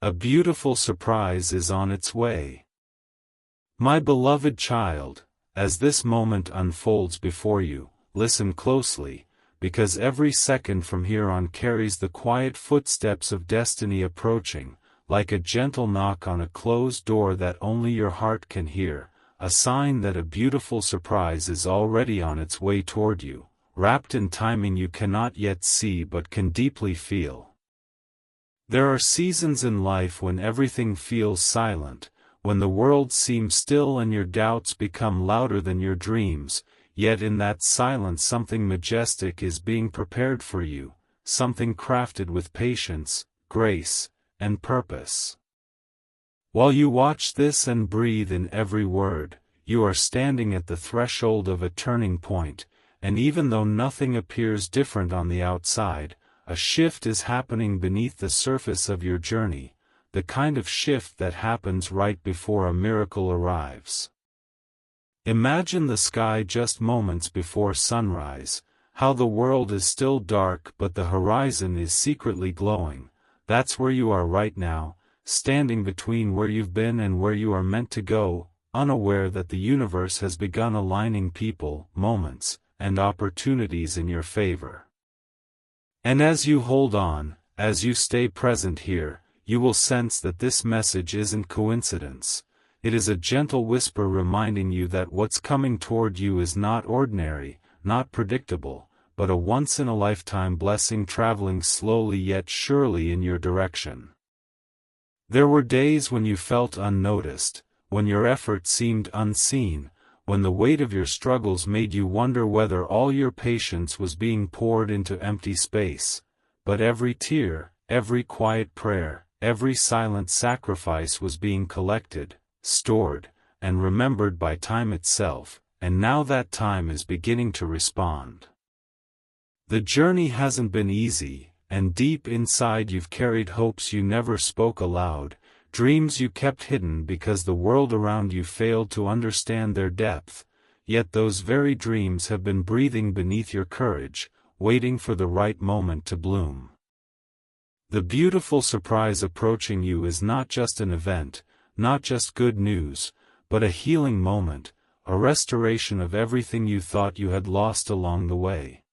A beautiful surprise is on its way. My beloved child, as this moment unfolds before you, listen closely, because every second from here on carries the quiet footsteps of destiny approaching, like a gentle knock on a closed door that only your heart can hear, a sign that a beautiful surprise is already on its way toward you, wrapped in timing you cannot yet see but can deeply feel. There are seasons in life when everything feels silent, when the world seems still and your doubts become louder than your dreams, yet in that silence something majestic is being prepared for you, something crafted with patience, grace, and purpose. While you watch this and breathe in every word, you are standing at the threshold of a turning point, and even though nothing appears different on the outside, a shift is happening beneath the surface of your journey, the kind of shift that happens right before a miracle arrives. Imagine the sky just moments before sunrise, how the world is still dark but the horizon is secretly glowing. That's where you are right now, standing between where you've been and where you are meant to go, unaware that the universe has begun aligning people, moments, and opportunities in your favor. And as you hold on, as you stay present here, you will sense that this message isn't coincidence. It is a gentle whisper reminding you that what's coming toward you is not ordinary, not predictable, but a once-in-a-lifetime blessing traveling slowly yet surely in your direction. There were days when you felt unnoticed, when your effort seemed unseen, when the weight of your struggles made you wonder whether all your patience was being poured into empty space. But every tear, every quiet prayer, every silent sacrifice was being collected, stored, and remembered by time itself, and now that time is beginning to respond. The journey hasn't been easy, and deep inside you've carried hopes you never spoke aloud, dreams you kept hidden because the world around you failed to understand their depth, yet those very dreams have been breathing beneath your courage, waiting for the right moment to bloom. The beautiful surprise approaching you is not just an event, not just good news, but a healing moment, a restoration of everything you thought you had lost along the way.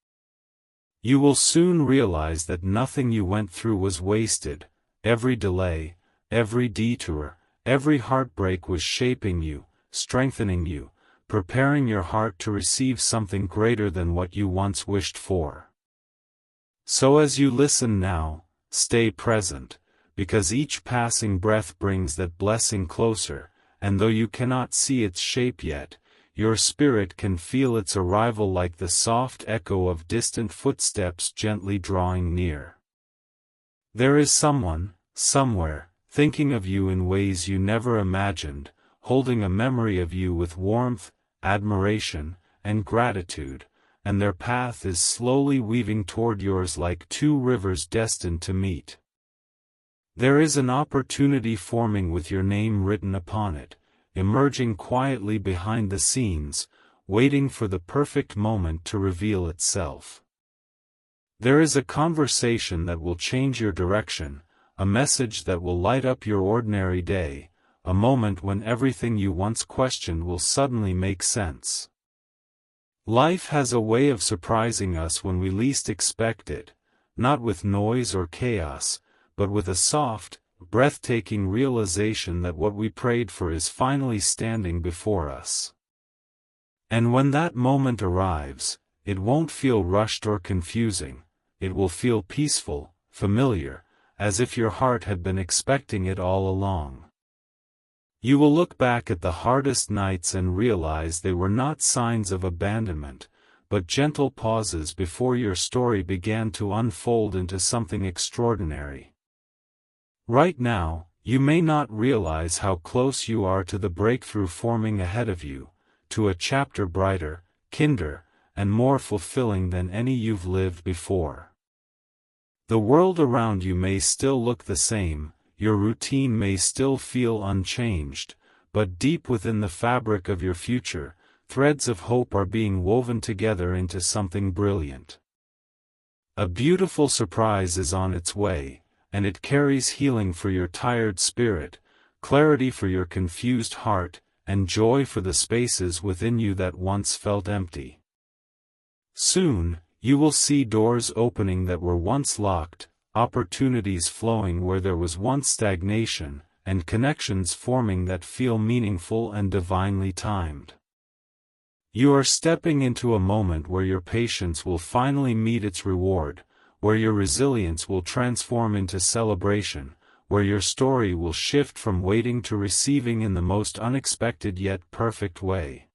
You will soon realize that nothing you went through was wasted. Every delay, every detour, every heartbreak was shaping you, strengthening you, preparing your heart to receive something greater than what you once wished for. So as you listen now, stay present, because each passing breath brings that blessing closer, and though you cannot see its shape yet, your spirit can feel its arrival like the soft echo of distant footsteps gently drawing near. There is someone, somewhere, thinking of you in ways you never imagined, holding a memory of you with warmth, admiration, and gratitude, and their path is slowly weaving toward yours like two rivers destined to meet. There is an opportunity forming with your name written upon it, emerging quietly behind the scenes, waiting for the perfect moment to reveal itself. There is a conversation that will change your direction, a message that will light up your ordinary day, a moment when everything you once questioned will suddenly make sense. Life has a way of surprising us when we least expect it, not with noise or chaos, but with a soft, breathtaking realization that what we prayed for is finally standing before us. And when that moment arrives, it won't feel rushed or confusing, it will feel peaceful, familiar, as if your heart had been expecting it all along. You will look back at the hardest nights and realize they were not signs of abandonment, but gentle pauses before your story began to unfold into something extraordinary. Right now, you may not realize how close you are to the breakthrough forming ahead of you, to a chapter brighter, kinder, and more fulfilling than any you've lived before. The world around you may still look the same, your routine may still feel unchanged, but deep within the fabric of your future, threads of hope are being woven together into something brilliant. A beautiful surprise is on its way, and it carries healing for your tired spirit, clarity for your confused heart, and joy for the spaces within you that once felt empty. Soon, you will see doors opening that were once locked, opportunities flowing where there was once stagnation, and connections forming that feel meaningful and divinely timed. You are stepping into a moment where your patience will finally meet its reward, where your resilience will transform into celebration, where your story will shift from waiting to receiving in the most unexpected yet perfect way.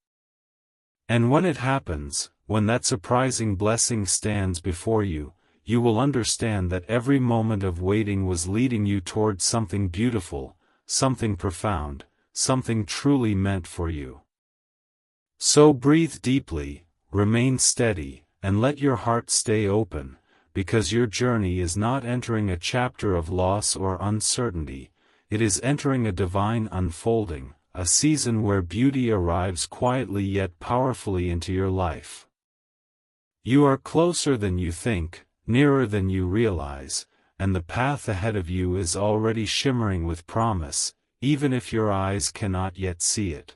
And when it happens, when that surprising blessing stands before you, you will understand that every moment of waiting was leading you towards something beautiful, something profound, something truly meant for you. So breathe deeply, remain steady, and let your heart stay open, because your journey is not entering a chapter of loss or uncertainty, it is entering a divine unfolding, a season where beauty arrives quietly yet powerfully into your life. You are closer than you think, nearer than you realize, and the path ahead of you is already shimmering with promise, even if your eyes cannot yet see it.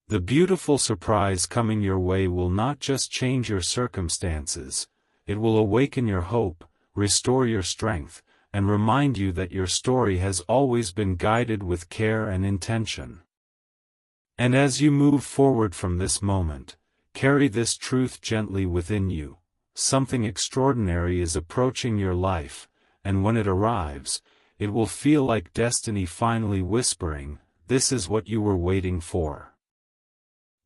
The beautiful surprise coming your way will not just change your circumstances, it will awaken your hope, restore your strength, and remind you that your story has always been guided with care and intention. And as you move forward from this moment, carry this truth gently within you: something extraordinary is approaching your life, and when it arrives, it will feel like destiny finally whispering, "This is what you were waiting for."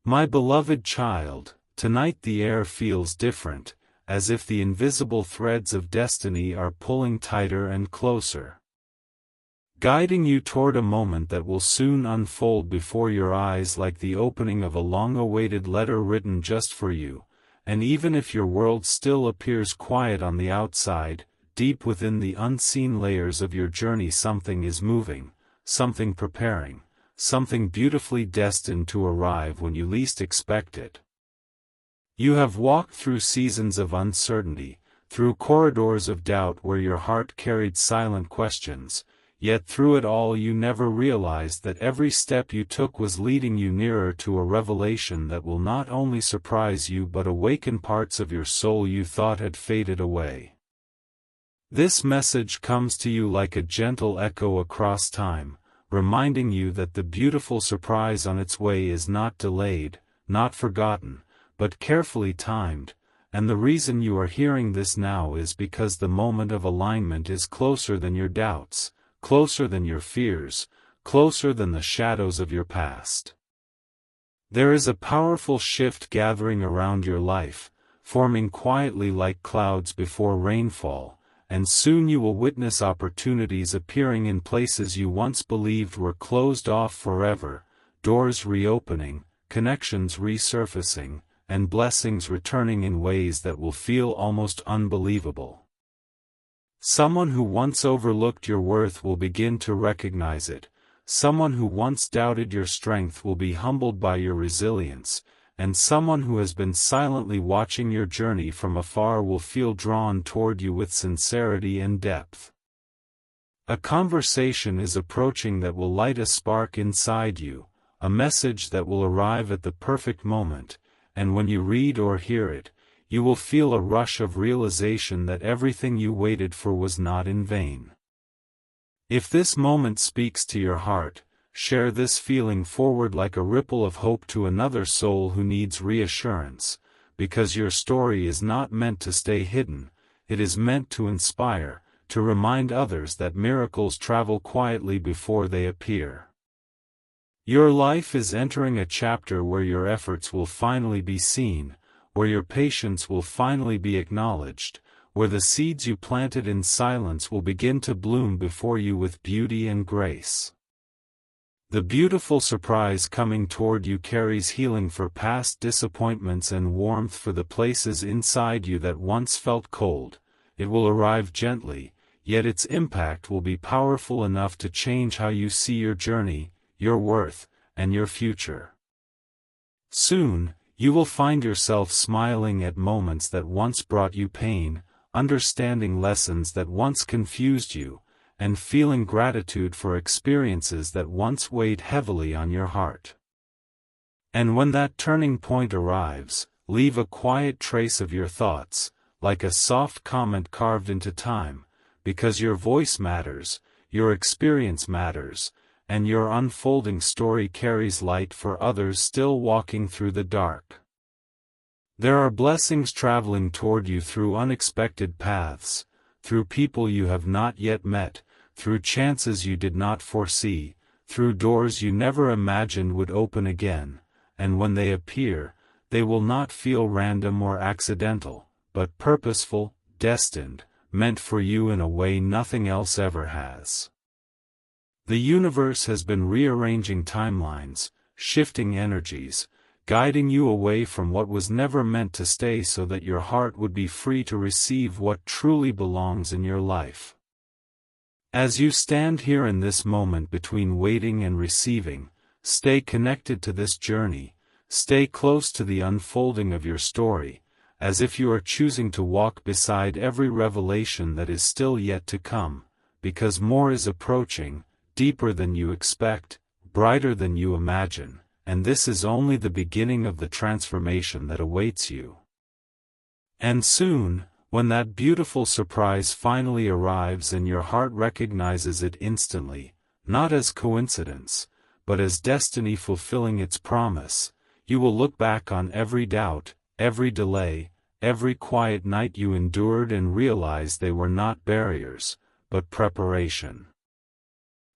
My beloved child, tonight the air feels different, as if the invisible threads of destiny are pulling tighter and closer, guiding you toward a moment that will soon unfold before your eyes like the opening of a long-awaited letter written just for you. And even if your world still appears quiet on the outside, deep within the unseen layers of your journey something is moving, something preparing, something beautifully destined to arrive when you least expect it. You have walked through seasons of uncertainty, through corridors of doubt where your heart carried silent questions, yet through it all you never realized that every step you took was leading you nearer to a revelation that will not only surprise you but awaken parts of your soul you thought had faded away. This message comes to you like a gentle echo across time, reminding you that the beautiful surprise on its way is not delayed, not forgotten, but carefully timed, and the reason you are hearing this now is because the moment of alignment is closer than your doubts, closer than your fears, closer than the shadows of your past. There is a powerful shift gathering around your life, forming quietly like clouds before rainfall, and soon you will witness opportunities appearing in places you once believed were closed off forever, doors reopening, connections resurfacing, and blessings returning in ways that will feel almost unbelievable. Someone who once overlooked your worth will begin to recognize it, someone who once doubted your strength will be humbled by your resilience, and someone who has been silently watching your journey from afar will feel drawn toward you with sincerity and depth. A conversation is approaching that will light a spark inside you, a message that will arrive at the perfect moment, and when you read or hear it, you will feel a rush of realization that everything you waited for was not in vain. If this moment speaks to your heart, share this feeling forward like a ripple of hope to another soul who needs reassurance, because your story is not meant to stay hidden, it is meant to inspire, to remind others that miracles travel quietly before they appear. Your life is entering a chapter where your efforts will finally be seen, where your patience will finally be acknowledged, where the seeds you planted in silence will begin to bloom before you with beauty and grace. The beautiful surprise coming toward you carries healing for past disappointments and warmth for the places inside you that once felt cold. It will arrive gently, yet its impact will be powerful enough to change how you see your journey, your worth, and your future. Soon, you will find yourself smiling at moments that once brought you pain, understanding lessons that once confused you, and feeling gratitude for experiences that once weighed heavily on your heart. And when that turning point arrives, leave a quiet trace of your thoughts, like a soft comment carved into time, because your voice matters, your experience matters, and your unfolding story carries light for others still walking through the dark. There are blessings traveling toward you through unexpected paths, through people you have not yet met, through chances you did not foresee, through doors you never imagined would open again, and when they appear, they will not feel random or accidental, but purposeful, destined, meant for you in a way nothing else ever has. The universe has been rearranging timelines, shifting energies, guiding you away from what was never meant to stay so that your heart would be free to receive what truly belongs in your life. As you stand here in this moment between waiting and receiving, stay connected to this journey, stay close to the unfolding of your story, as if you are choosing to walk beside every revelation that is still yet to come, because more is approaching, deeper than you expect, brighter than you imagine, and this is only the beginning of the transformation that awaits you. And soon, when that beautiful surprise finally arrives and your heart recognizes it instantly, not as coincidence, but as destiny fulfilling its promise, you will look back on every doubt, every delay, every quiet night you endured and realize they were not barriers, but preparation.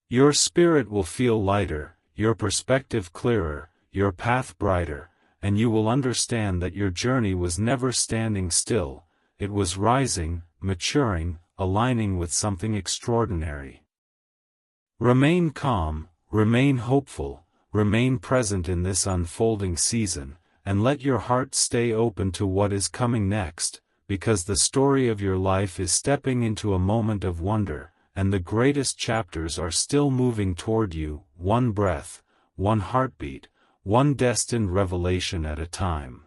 Your spirit will feel lighter, your perspective clearer, your path brighter, and you will understand that your journey was never standing still, it was rising, maturing, aligning with something extraordinary. Remain calm, remain hopeful, remain present in this unfolding season, and let your heart stay open to what is coming next, because the story of your life is stepping into a moment of wonder, and the greatest chapters are still moving toward you, one breath, one heartbeat, one destined revelation at a time.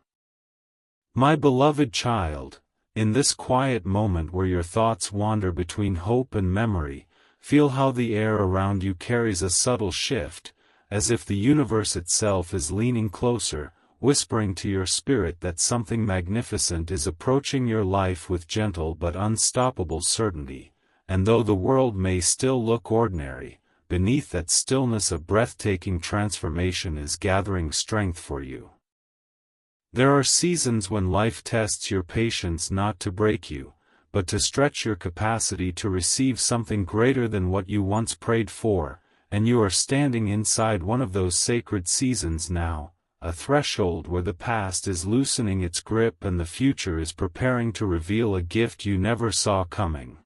My beloved child, in this quiet moment where your thoughts wander between hope and memory, feel how the air around you carries a subtle shift, as if the universe itself is leaning closer, whispering to your spirit that something magnificent is approaching your life with gentle but unstoppable certainty. And though the world may still look ordinary, beneath that stillness a breathtaking transformation is gathering strength for you. There are seasons when life tests your patience not to break you, but to stretch your capacity to receive something greater than what you once prayed for, and you are standing inside one of those sacred seasons now, a threshold where the past is loosening its grip and the future is preparing to reveal a gift you never saw coming.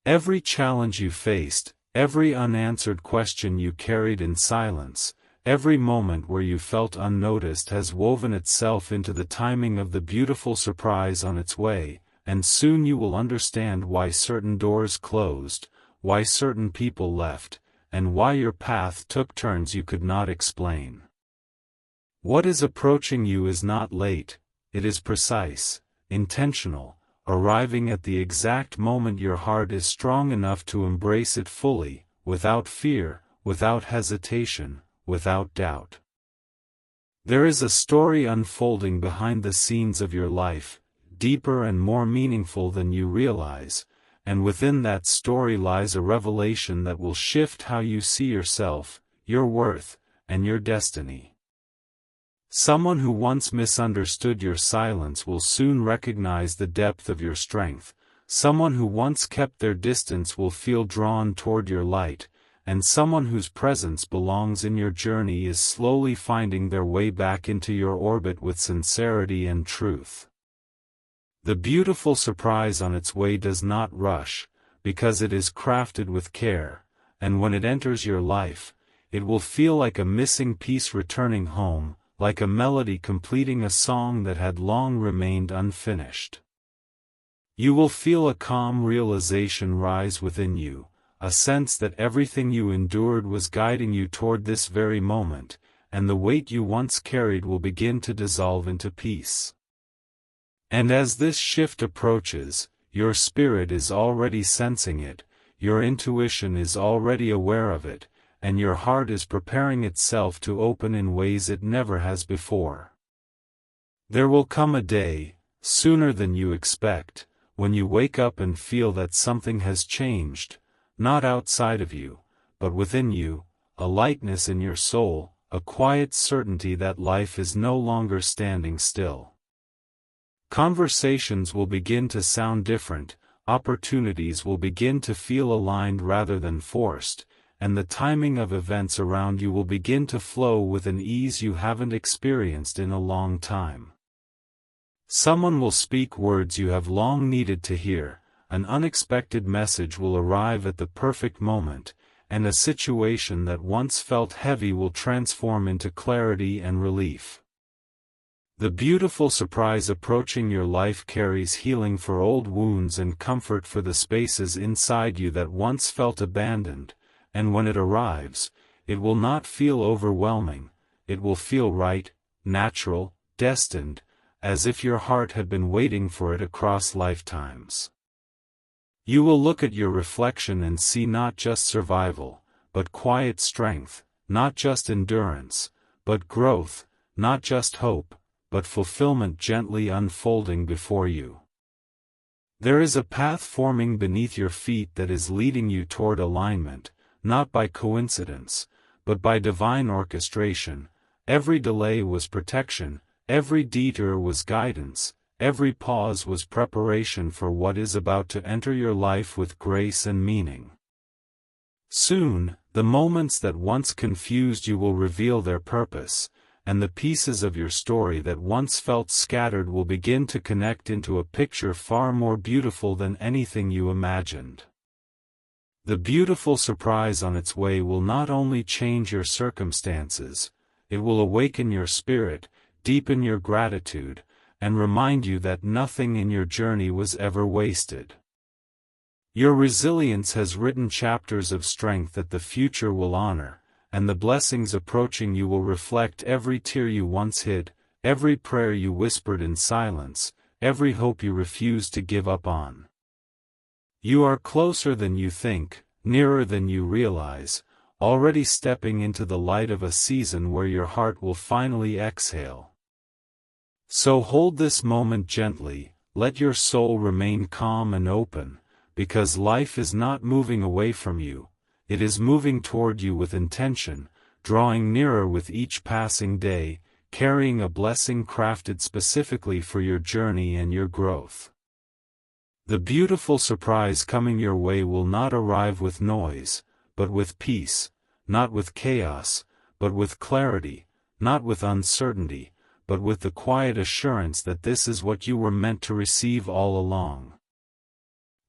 Every challenge you faced, every unanswered question you carried in silence, every moment where you felt unnoticed has woven itself into the timing of the beautiful surprise on its way, and soon you will understand why certain doors closed, why certain people left, and why your path took turns you could not explain. What is approaching you is not late, it is precise, intentional, arriving at the exact moment your heart is strong enough to embrace it fully, without fear, without hesitation, without doubt. There is a story unfolding behind the scenes of your life, deeper and more meaningful than you realize, and within that story lies a revelation that will shift how you see yourself, your worth, and your destiny. Someone who once misunderstood your silence will soon recognize the depth of your strength, someone who once kept their distance will feel drawn toward your light, and someone whose presence belongs in your journey is slowly finding their way back into your orbit with sincerity and truth. The beautiful surprise on its way does not rush, because it is crafted with care, and when it enters your life, it will feel like a missing piece returning home, like a melody completing a song that had long remained unfinished. You will feel a calm realization rise within you, a sense that everything you endured was guiding you toward this very moment, and the weight you once carried will begin to dissolve into peace. And as this shift approaches, your spirit is already sensing it, your intuition is already aware of it, and your heart is preparing itself to open in ways it never has before. There will come a day, sooner than you expect, when you wake up and feel that something has changed, not outside of you, but within you, a lightness in your soul, a quiet certainty that life is no longer standing still. Conversations will begin to sound different, opportunities will begin to feel aligned rather than forced, and the timing of events around you will begin to flow with an ease you haven't experienced in a long time. Someone will speak words you have long needed to hear, an unexpected message will arrive at the perfect moment, and a situation that once felt heavy will transform into clarity and relief. The beautiful surprise approaching your life carries healing for old wounds and comfort for the spaces inside you that once felt abandoned, and when it arrives, it will not feel overwhelming, it will feel right, natural, destined, as if your heart had been waiting for it across lifetimes. You will look at your reflection and see not just survival, but quiet strength, not just endurance, but growth, not just hope, but fulfillment gently unfolding before you. There is a path forming beneath your feet that is leading you toward alignment, not by coincidence, but by divine orchestration. Every delay was protection, every detour was guidance, every pause was preparation for what is about to enter your life with grace and meaning. Soon, the moments that once confused you will reveal their purpose, and the pieces of your story that once felt scattered will begin to connect into a picture far more beautiful than anything you imagined. The beautiful surprise on its way will not only change your circumstances, it will awaken your spirit, deepen your gratitude, and remind you that nothing in your journey was ever wasted. Your resilience has written chapters of strength that the future will honor, and the blessings approaching you will reflect every tear you once hid, every prayer you whispered in silence, every hope you refused to give up on. You are closer than you think, nearer than you realize, already stepping into the light of a season where your heart will finally exhale. So hold this moment gently, let your soul remain calm and open, because life is not moving away from you. It is moving toward you with intention, drawing nearer with each passing day, carrying a blessing crafted specifically for your journey and your growth. The beautiful surprise coming your way will not arrive with noise, but with peace, not with chaos, but with clarity, not with uncertainty, but with the quiet assurance that this is what you were meant to receive all along.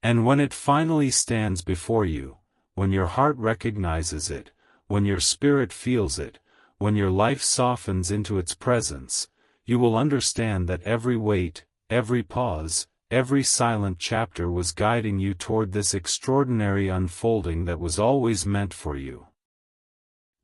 And when it finally stands before you, when your heart recognizes it, when your spirit feels it, when your life softens into its presence, you will understand that every wait, every pause, every silent chapter was guiding you toward this extraordinary unfolding that was always meant for you.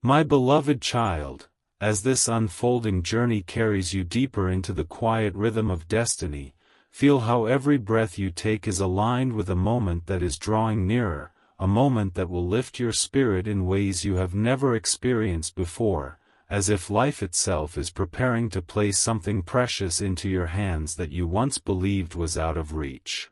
My beloved child, as this unfolding journey carries you deeper into the quiet rhythm of destiny, feel how every breath you take is aligned with a moment that is drawing nearer, a moment that will lift your spirit in ways you have never experienced before, as if life itself is preparing to place something precious into your hands that you once believed was out of reach.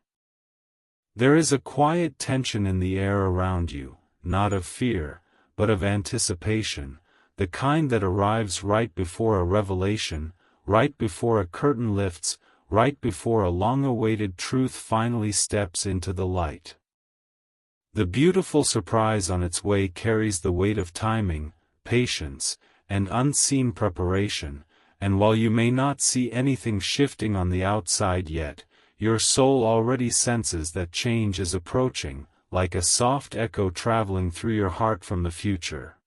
There is a quiet tension in the air around you, not of fear, but of anticipation, the kind that arrives right before a revelation, right before a curtain lifts, right before a long-awaited truth finally steps into the light. The beautiful surprise on its way carries the weight of timing, patience, and unseen preparation, and while you may not see anything shifting on the outside yet, your soul already senses that change is approaching, like a soft echo traveling through your heart from the future.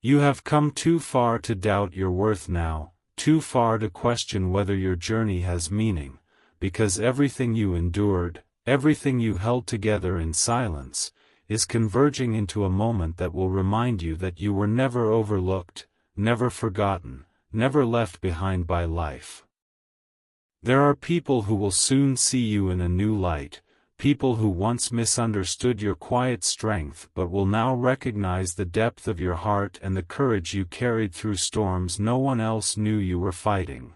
You have come too far to doubt your worth now, too far to question whether your journey has meaning, because everything you endured, everything you held together in silence, is converging into a moment that will remind you that you were never overlooked, never forgotten, never left behind by life. There are people who will soon see you in a new light, people who once misunderstood your quiet strength but will now recognize the depth of your heart and the courage you carried through storms no one else knew you were fighting.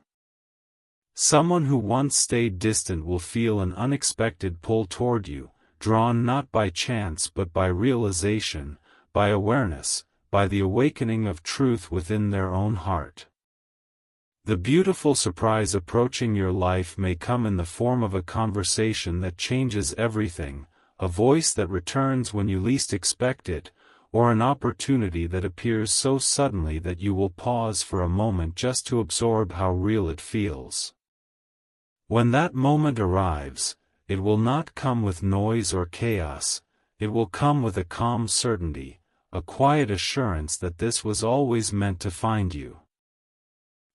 Someone who once stayed distant will feel an unexpected pull toward you, drawn not by chance but by realization, by awareness, by the awakening of truth within their own heart. The beautiful surprise approaching your life may come in the form of a conversation that changes everything, a voice that returns when you least expect it, or an opportunity that appears so suddenly that you will pause for a moment just to absorb how real it feels. When that moment arrives, it will not come with noise or chaos, it will come with a calm certainty, a quiet assurance that this was always meant to find you.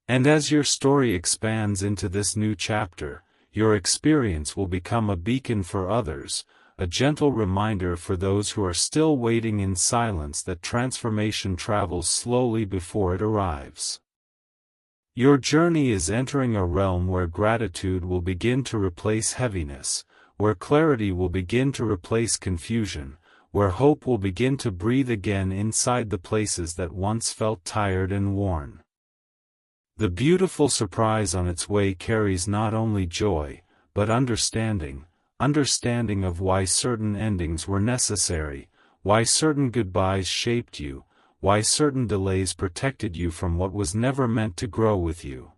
And as your story expands into this new chapter, your experience will become a beacon for others, a gentle reminder for those who are still waiting in silence that transformation travels slowly before it arrives. Your journey is entering a realm where gratitude will begin to replace heaviness, where clarity will begin to replace confusion, where hope will begin to breathe again inside the places that once felt tired and worn. The beautiful surprise on its way carries not only joy, but understanding of why certain endings were necessary, why certain goodbyes shaped you, why certain delays protected you from what was never meant to grow with you.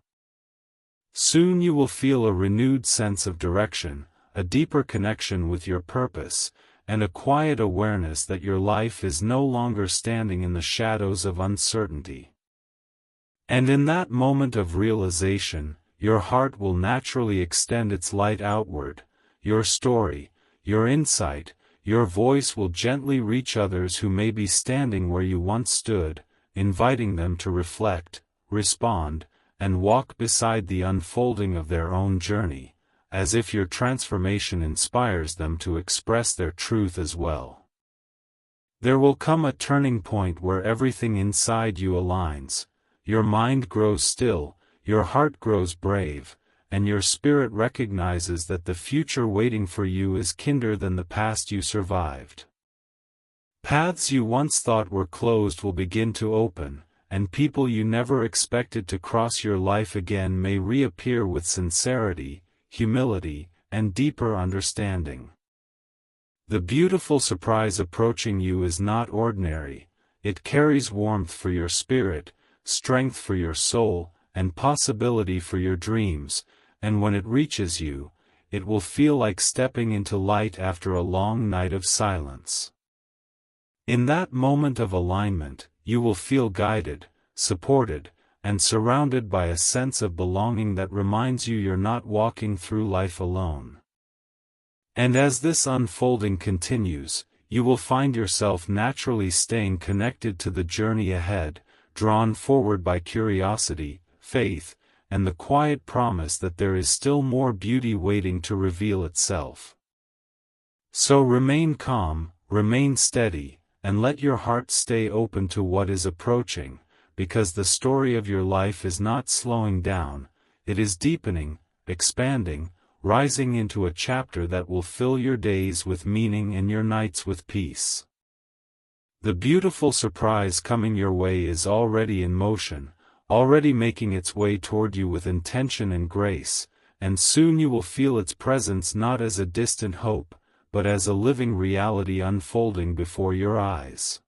Soon you will feel a renewed sense of direction, a deeper connection with your purpose, and a quiet awareness that your life is no longer standing in the shadows of uncertainty. And in that moment of realization, your heart will naturally extend its light outward, your story, your insight, your voice will gently reach others who may be standing where you once stood, inviting them to reflect, respond, and walk beside the unfolding of their own journey, as if your transformation inspires them to express their truth as well. There will come a turning point where everything inside you aligns. Your mind grows still, your heart grows brave, and your spirit recognizes that the future waiting for you is kinder than the past you survived. Paths you once thought were closed will begin to open, and people you never expected to cross your life again may reappear with sincerity, humility, and deeper understanding. The beautiful surprise approaching you is not ordinary, it carries warmth for your spirit, strength for your soul, and possibility for your dreams, and when it reaches you, it will feel like stepping into light after a long night of silence. In that moment of alignment, you will feel guided, supported, and surrounded by a sense of belonging that reminds you you're not walking through life alone. And as this unfolding continues, you will find yourself naturally staying connected to the journey ahead, drawn forward by curiosity, faith, and the quiet promise that there is still more beauty waiting to reveal itself. So remain calm, remain steady, and let your heart stay open to what is approaching, because the story of your life is not slowing down, it is deepening, expanding, rising into a chapter that will fill your days with meaning and your nights with peace. The beautiful surprise coming your way is already in motion, already making its way toward you with intention and grace, and soon you will feel its presence not as a distant hope, but as a living reality unfolding before your eyes.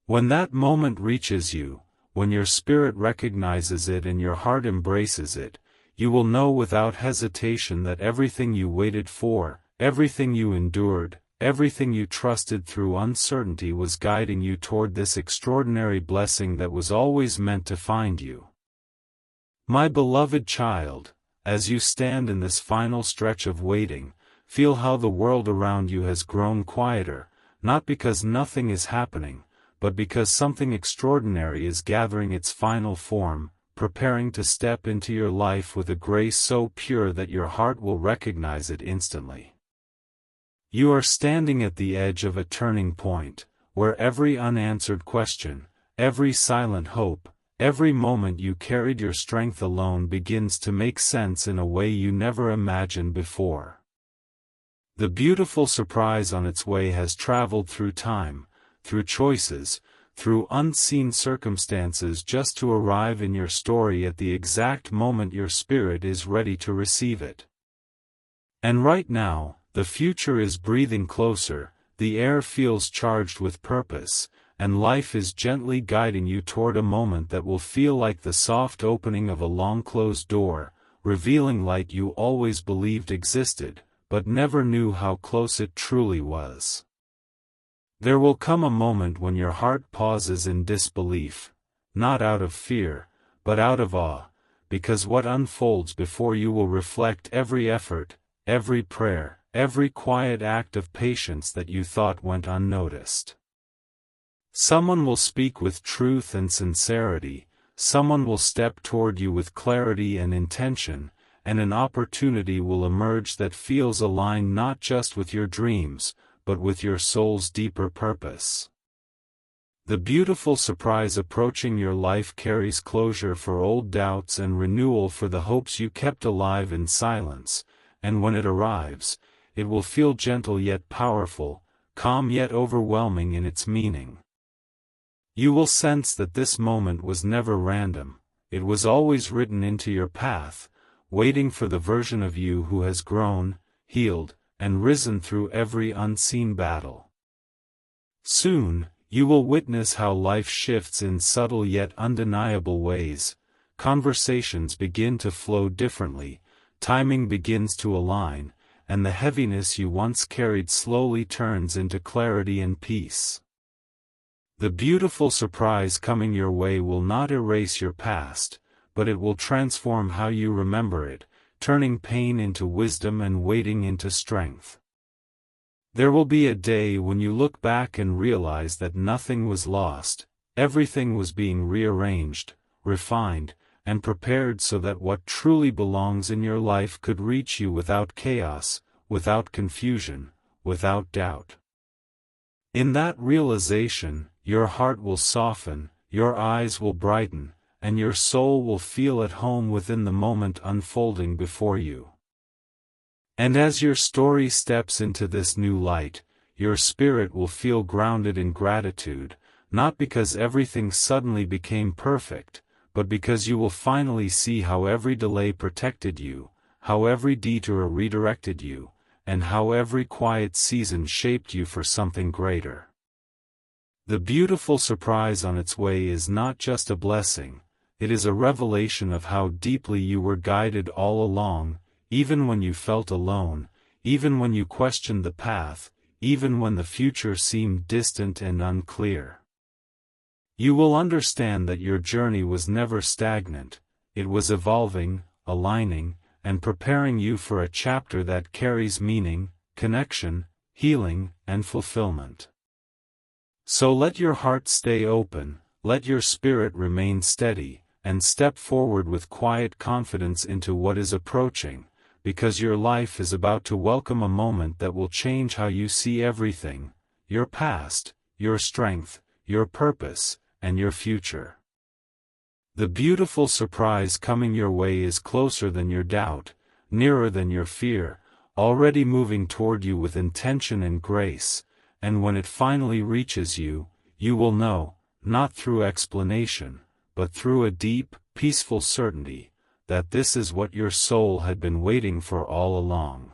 When that moment reaches you, when your spirit recognizes it and your heart embraces it, you will know without hesitation that everything you waited for, everything you endured, everything you trusted through uncertainty was guiding you toward this extraordinary blessing that was always meant to find you. My beloved child, as you stand in this final stretch of waiting, feel how the world around you has grown quieter, not because nothing is happening, but because something extraordinary is gathering its final form, preparing to step into your life with a grace so pure that your heart will recognize it instantly. You are standing at the edge of a turning point, where every unanswered question, every silent hope, every moment you carried your strength alone begins to make sense in a way you never imagined before. The beautiful surprise on its way has traveled through time, through choices, through unseen circumstances just to arrive in your story at the exact moment your spirit is ready to receive it. And right now, the future is breathing closer, the air feels charged with purpose, and life is gently guiding you toward a moment that will feel like the soft opening of a long-closed door, revealing light you always believed existed, but never knew how close it truly was. There will come a moment when your heart pauses in disbelief, not out of fear, but out of awe, because what unfolds before you will reflect every effort, every prayer, every quiet act of patience that you thought went unnoticed. Someone will speak with truth and sincerity, someone will step toward you with clarity and intention, and an opportunity will emerge that feels aligned not just with your dreams, but with your soul's deeper purpose. The beautiful surprise approaching your life carries closure for old doubts and renewal for the hopes you kept alive in silence, and when it arrives, it will feel gentle yet powerful, calm yet overwhelming in its meaning. You will sense that this moment was never random, it was always written into your path, waiting for the version of you who has grown, healed, and risen through every unseen battle. Soon, you will witness how life shifts in subtle yet undeniable ways, conversations begin to flow differently, timing begins to align, and the heaviness you once carried slowly turns into clarity and peace. The beautiful surprise coming your way will not erase your past, but it will transform how you remember it, turning pain into wisdom and waiting into strength. There will be a day when you look back and realize that nothing was lost, everything was being rearranged, refined, and prepared so that what truly belongs in your life could reach you without chaos, without confusion, without doubt. In that realization, your heart will soften, your eyes will brighten, and your soul will feel at home within the moment unfolding before you. And as your story steps into this new light, your spirit will feel grounded in gratitude, not because everything suddenly became perfect, but because you will finally see how every delay protected you, how every detour redirected you, and how every quiet season shaped you for something greater. The beautiful surprise on its way is not just a blessing, it is a revelation of how deeply you were guided all along, even when you felt alone, even when you questioned the path, even when the future seemed distant and unclear. You will understand that your journey was never stagnant, it was evolving, aligning, and preparing you for a chapter that carries meaning, connection, healing, and fulfillment. So let your heart stay open, let your spirit remain steady, and step forward with quiet confidence into what is approaching, because your life is about to welcome a moment that will change how you see everything, your past, your strength, your purpose, and your future. The beautiful surprise coming your way is closer than your doubt, nearer than your fear, already moving toward you with intention and grace, and when it finally reaches you, you will know, not through explanation, but through a deep, peaceful certainty, that this is what your soul had been waiting for all along.